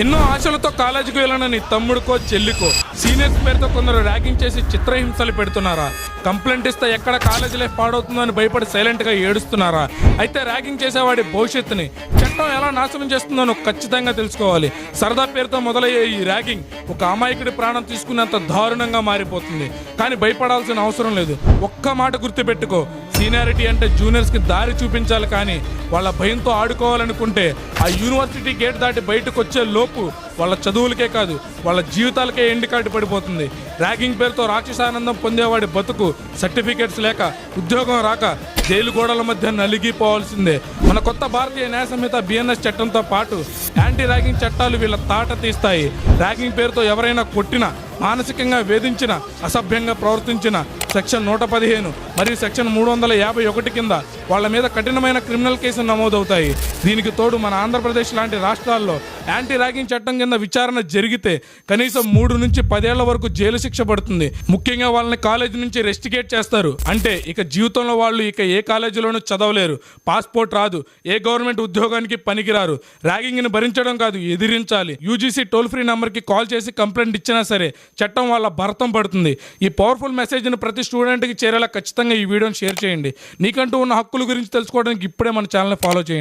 ఎన్నో ఆశలతో కాలేజీకి వెళ్ళిన నీ తమ్ముడికో చెల్లికో సీనియర్స్ పేరుతో కొందరు ర్యాగింగ్ చేసి చిత్రహింసలు పెడుతున్నారా? కంప్లైంట్ ఇస్తే ఎక్కడ కాలేజీ లైఫ్ పాడవుతుందో అని భయపడి సైలెంట్గా ఏడుస్తున్నారా? అయితే ర్యాగింగ్ చేసేవాడి భవిష్యత్తుని చట్టం ఎలా నాశనం చేస్తుందో నువ్వు ఖచ్చితంగా తెలుసుకోవాలి. సరదా పేరుతో మొదలయ్యే ఈ ర్యాగింగ్ ఒక అమాయకుడి ప్రాణం తీసుకునేంత దారుణంగా మారిపోతుంది. కానీ భయపడాల్సిన అవసరం లేదు. ఒక్క మాట గుర్తుపెట్టుకో, సీనియారిటీ అంటే జూనియర్స్కి దారి చూపించాలి, కానీ వాళ్ళ భయంతో ఆడుకోవాలనుకుంటే ఆ యూనివర్సిటీ గేట్ దాటి బయటకు వచ్చే లోపు వాళ్ళ చదువులకే కాదు వాళ్ళ జీవితాలకే ఎండికాటి పడిపోతుంది. ర్యాగింగ్ పేరుతో రాక్షసానందం పొందేవాడి బతుకు సర్టిఫికేట్స్ లేక ఉద్యోగం రాక జైలు గోడల మధ్య నలిగిపోవాల్సిందే. మన కొత్త భారతీయ న్యాయ సంహిత BNS చట్టంతో పాటు యాంటీ ర్యాగింగ్ చట్టాలు వీళ్ళ తాట తీస్తాయి. ర్యాగింగ్ పేరుతో ఎవరైనా కొట్టినా, మానసికంగా వేధించిన, అసభ్యంగా ప్రవర్తించిన సెక్షన్ 115 మరియు సెక్షన్ 351 కింద వాళ్ళ మీద కఠినమైన క్రిమినల్ కేసులు నమోదవుతాయి. దీనికి తోడు మన ఆంధ్రప్రదేశ్ లాంటి రాష్ట్రాల్లో యాంటీ ర్యాగింగ్ చట్టం కింద విచారణ జరిగితే కనీసం 3 నుంచి 10 ఏళ్ల వరకు జైలు శిక్ష పడుతుంది. ముఖ్యంగా వాళ్ళని కాలేజీ నుంచి రెస్టికేట్ చేస్తారు. అంటే ఇక జీవితంలో వాళ్ళు ఇక ఏ కాలేజీలోనూ చదవలేరు, పాస్పోర్ట్ రాదు, ఏ గవర్నమెంట్ ఉద్యోగానికి పనికిరారు. ర్యాగింగ్ని భరించడం కాదు, ఎదిరించాలి. UGC టోల్ ఫ్రీ నెంబర్కి కాల్ చేసి కంప్లైంట్ ఇచ్చినా సరే చట్టం వాళ్ళ భరతం పడుతుంది. ఈ పవర్ఫుల్ మెసేజ్ని ప్రతి స్టూడెంట్కి చేరేలా ఖచ్చితంగా ఈ వీడియోని షేర్ చేయండి. నీకంటూ ఉన్న హక్కుల గురించి తెలుసుకోవడానికి ఇప్పుడే మన ఛానల్ని ఫాలో చేయండి.